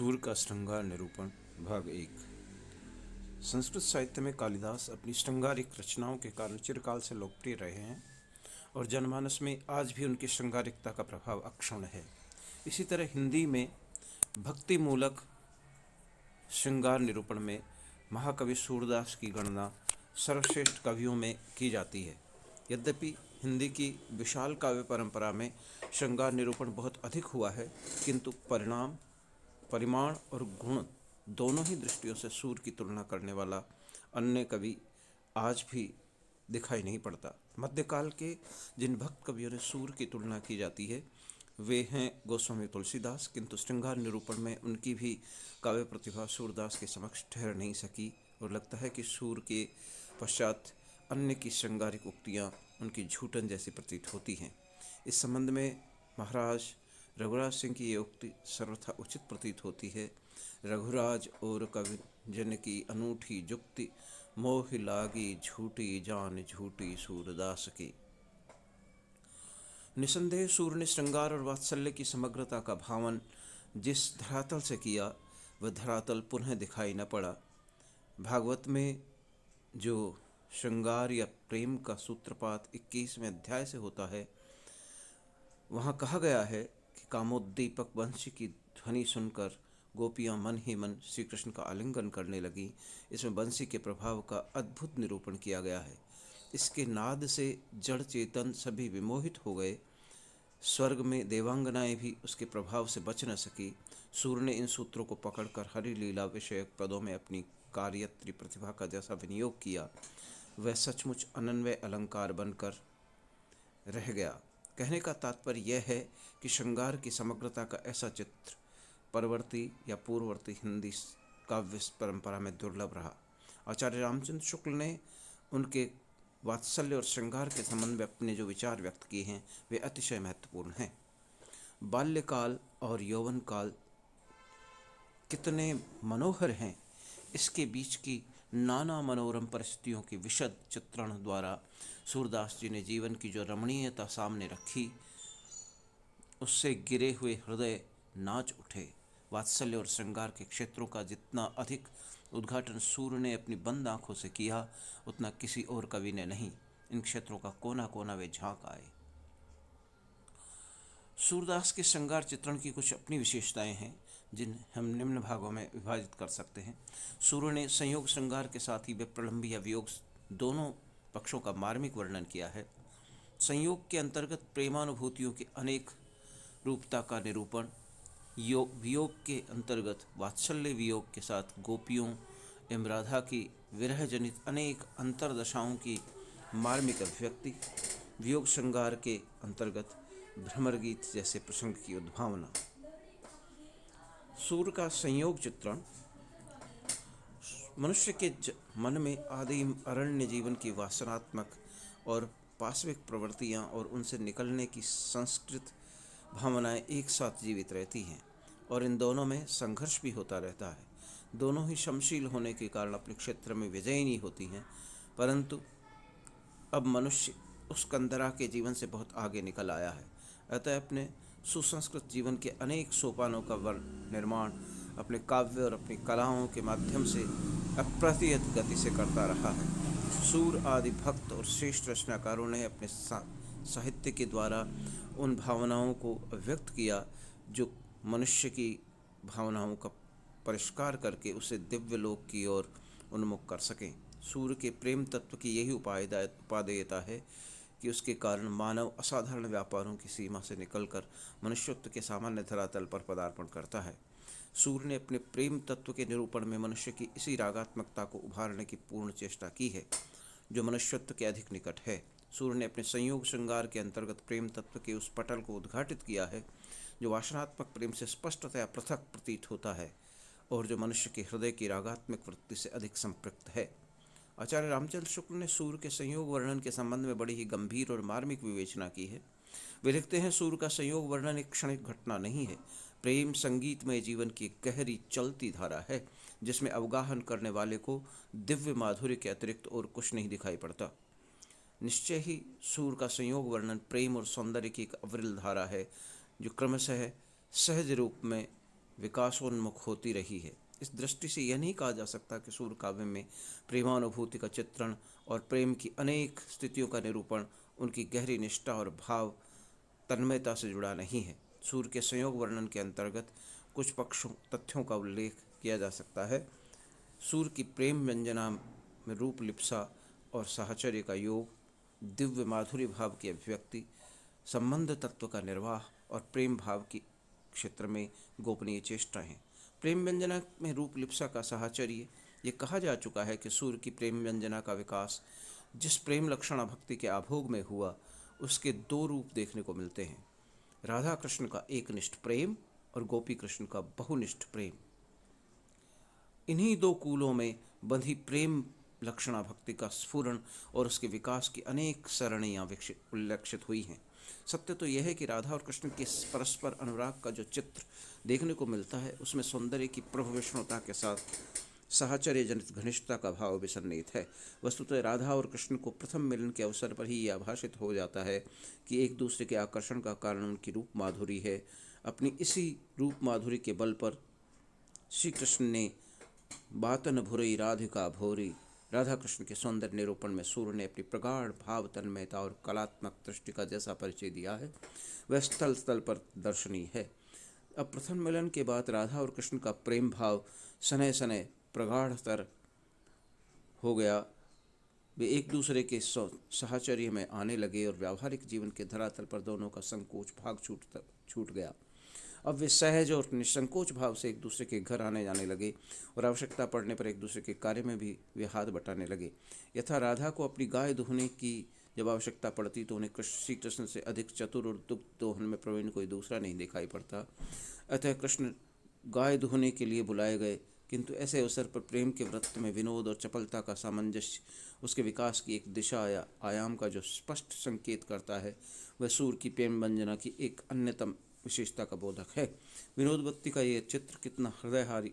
सूर का श्रृंगार निरूपण भाग एक। संस्कृत साहित्य में कालिदास अपनी श्रृंगारिक रचनाओं के कारण चिरकाल से लोकप्रिय रहे हैं और जनमानस में आज भी उनकी श्रृंगारिकता का प्रभाव अक्षुण्ण है। इसी तरह हिंदी में भक्ति मूलक श्रृंगार निरूपण में महाकवि सूरदास की गणना सर्वश्रेष्ठ कवियों में की जाती है। यद्यपि हिंदी की विशाल काव्य परंपरा में श्रृंगार निरूपण बहुत अधिक हुआ है, किंतु परिमाण और गुण दोनों ही दृष्टियों से सूर की तुलना करने वाला अन्य कवि आज भी दिखाई नहीं पड़ता। मध्यकाल के जिन भक्त कवियों ने सूर की तुलना की जाती है वे हैं गोस्वामी तुलसीदास, किंतु श्रृंगार निरूपण में उनकी भी काव्य प्रतिभा सूरदास के समक्ष ठहर नहीं सकी और लगता है कि सूर के पश्चात अन्य की श्रृंगारिक उक्तियाँ उनकी झूठन जैसी प्रतीत होती हैं। इस संबंध में महाराज रघुराज सिंह की ये उक्ति सर्वथा उचित प्रतीत होती है। रघुराज और कवि जन की अनूठी जुक्ति, मोह लागी झूठी जान झूठी सूरदास की। निसंदेह सूर ने श्रृंगार और वात्सल्य की समग्रता का भावन जिस धरातल से किया वह धरातल पुनः दिखाई न पड़ा। भागवत में जो श्रृंगार या प्रेम का सूत्रपात 21वें अध्याय से होता है, वहाँ कहा गया है कि कामोद्दीपक बंशी की ध्वनि सुनकर गोपियाँ मन ही मन श्री कृष्ण का आलिंगन करने लगी। इसमें बंसी के प्रभाव का अद्भुत निरूपण किया गया है। इसके नाद से जड़ चेतन सभी विमोहित हो गए। स्वर्ग में देवांगनाएं भी उसके प्रभाव से बच न सकी। सूर ने इन सूत्रों को पकड़कर हरि लीला विषयक पदों में अपनी कार्यत्री प्रतिभा का जैसा विनियोग किया, वह सचमुच अनन्वय अलंकार बनकर रह गया। कहने का तात्पर्य यह है कि श्रृंगार की समग्रता का ऐसा चित्र परवर्ती या पूर्ववर्ती हिंदी काव्य परंपरा में दुर्लभ रहा। आचार्य रामचंद्र शुक्ल ने उनके वात्सल्य और श्रृंगार के संबंध में अपने जो विचार व्यक्त किए हैं वे अतिशय महत्वपूर्ण हैं। बाल्यकाल और यौवन काल कितने मनोहर हैं, इसके बीच की नाना मनोरम परिस्थितियों की विशद चित्रण द्वारा सूरदास जी ने जीवन की जो रमणीयता सामने रखी, उससे गिरे हुए हृदय नाच उठे। वात्सल्य और श्रृंगार के क्षेत्रों का जितना अधिक उद्घाटन सूर ने अपनी बंद आंखों से किया, उतना किसी और कवि ने नहीं। इन क्षेत्रों का कोना कोना वे झांक आए। सूरदास के श्रृंगार चित्रण की कुछ अपनी विशेषताएं हैं जिन्हें हम निम्न भागों में विभाजित कर सकते हैं। सूर ने संयोग श्रृंगार के साथ ही विप्रलंबी या वियोग दोनों पक्षों का मार्मिक वर्णन किया है। संयोग के अंतर्गत प्रेमानुभूतियों की अनेक रूपता का निरूपण, वियोग के अंतर्गत वात्सल्य वियोग के साथ गोपियों एवं राधा की विरह जनित अनेक अंतरदशाओं की मार्मिक अभिव्यक्ति, वियोग श्रृंगार के अंतर्गत भ्रमर गीत जैसे प्रसंग की उद्भावना। सूर का संयोग चित्रण मनुष्य के मन में आदिम अरण्य जीवन की वासनात्मक और पाशविक प्रवृत्तियाँ और उनसे निकलने की संस्कृत भावनाएं एक साथ जीवित रहती हैं और इन दोनों में संघर्ष भी होता रहता है। दोनों ही क्षमशील होने के कारण अपने क्षेत्र में विजयी होती हैं, परंतु अब मनुष्य उस कंदरा के जीवन से बहुत आगे निकल आया है। अतः अपने सुसंस्कृत जीवन के अनेक सोपानों का निर्माण अपने काव्य और अपनी कलाओं के माध्यम से अप्रतिहत गति से करता रहा है। सूर आदि भक्त और श्रेष्ठ रचनाकारों ने अपने साहित्य के द्वारा उन भावनाओं को व्यक्त किया जो मनुष्य की भावनाओं का परिष्कार करके उसे दिव्य लोक की ओर उन्मुख कर सकें। सूर के प्रेम तत्व की यही उपादेयता है कि उसके कारण मानव असाधारण व्यापारों की सीमा से निकलकर मनुष्यत्व के सामान्य धरातल पर पदार्पण करता है। सूर ने अपने प्रेम तत्व के निरूपण में मनुष्य की इसी रागात्मकता को उभारने की पूर्ण चेष्टा की है जो मनुष्यत्व के अधिक निकट है। सूर ने अपने संयोग श्रृंगार के अंतर्गत प्रेम तत्व के उस पटल को उद्घाटित किया है जो वासनात्मक प्रेम से स्पष्टतया पृथक प्रतीत होता है और जो मनुष्य के हृदय की रागात्मक वृत्ति से अधिक संपृक्त है। आचार्य रामचंद्र शुक्ल ने सूर के संयोग वर्णन के संबंध में बड़ी ही गंभीर और मार्मिक विवेचना की है। वे लिखते हैं, सूर का संयोग वर्णन एक क्षणिक घटना नहीं है। प्रेम संगीतमय जीवन की एक गहरी चलती धारा है जिसमें अवगाहन करने वाले को दिव्य माधुर्य के अतिरिक्त और कुछ नहीं दिखाई पड़ता। निश्चय ही सूर का संयोग वर्णन प्रेम और सौंदर्य की एक अविरल धारा है जो क्रमशः सहज रूप में विकासोन्मुख होती रही है। इस दृष्टि से यह नहीं कहा जा सकता कि सूर काव्य में प्रेमानुभूति का चित्रण और प्रेम की अनेक स्थितियों का निरूपण उनकी गहरी निष्ठा और भाव तन्मयता से जुड़ा नहीं है। सूर के संयोग वर्णन के अंतर्गत कुछ पक्षों तथ्यों का उल्लेख किया जा सकता है। सूर की प्रेम व्यंजना में रूप लिप्सा और साहचर्य का योग, दिव्य माधुर्य भाव की अभिव्यक्ति, संबंध तत्व का निर्वाह और प्रेम भाव की क्षेत्र में गोपनीय चेष्टाएं। प्रेम व्यंजना में रूप लिप्सा का साहचर्य, ये कहा जा चुका है कि सूर की प्रेम व्यंजना का विकास जिस प्रेम लक्षणा भक्ति के आभोग में हुआ, उसके दो रूप देखने को मिलते हैं। राधा कृष्ण का एकनिष्ठ प्रेम और गोपी कृष्ण का बहुनिष्ठ प्रेम। इन्हीं दो कूलों में बंधी प्रेम लक्षणा भक्ति का स्फुरण और उसके विकास की अनेक सरणियाँ उल्लेखित हुई हैं। सत्य तो यह है कि राधा और कृष्ण के परस्पर अनुराग का जो चित्र देखने को मिलता है, उसमें सौंदर्य की प्रभु विष्णुता के साथ साहचर्य जनित घनिष्ठता का भाव भी सन्निहित है। वस्तुतः राधा और कृष्ण को प्रथम मिलन के अवसर पर ही यह आभाषित हो जाता है कि एक दूसरे के आकर्षण का कारण उनकी रूप माधुरी है। अपनी इसी रूप माधुरी के बल पर श्री कृष्ण ने बातन भुरई राधिका भोरी, राधा कृष्ण के सौंदर्य निरूपण में सूर ने अपनी प्रगाढ़ भाव तन्मयता और कलात्मक दृष्टि का जैसा परिचय दिया है, वह स्थल स्थल पर दर्शनीय है। अब प्रथम मिलन के बाद राधा और कृष्ण का प्रेम भाव सनय सनय प्रगाढ़तर हो गया। वे एक दूसरे के साहचर्य में आने लगे और व्यावहारिक जीवन के धरातल पर दोनों का संकोच भाग छूट गया। अब वे सहज और निसंकोच भाव से एक दूसरे के घर आने जाने लगे और आवश्यकता पड़ने पर एक दूसरे के कार्य में भी वे हाथ बटाने लगे। यथा राधा को अपनी गाय दुहने की जब आवश्यकता पड़ती तो उन्हें श्री कृष्ण से अधिक चतुर और दुग्ध दोहन में प्रवीण कोई दूसरा नहीं दिखाई पड़ता। अतः कृष्ण गाय दुहने के लिए बुलाए गए, किंतु ऐसे अवसर पर प्रेम के व्रत में विनोद और चपलता का सामंजस्य उसके विकास की एक दिशा या आयाम का जो स्पष्ट संकेत करता है, वह सूर की प्रेम वंजना की एक अन्यतम विशेषता का बोधक है। विनोद भक्ति का यह चित्र कितना हृदयग्राही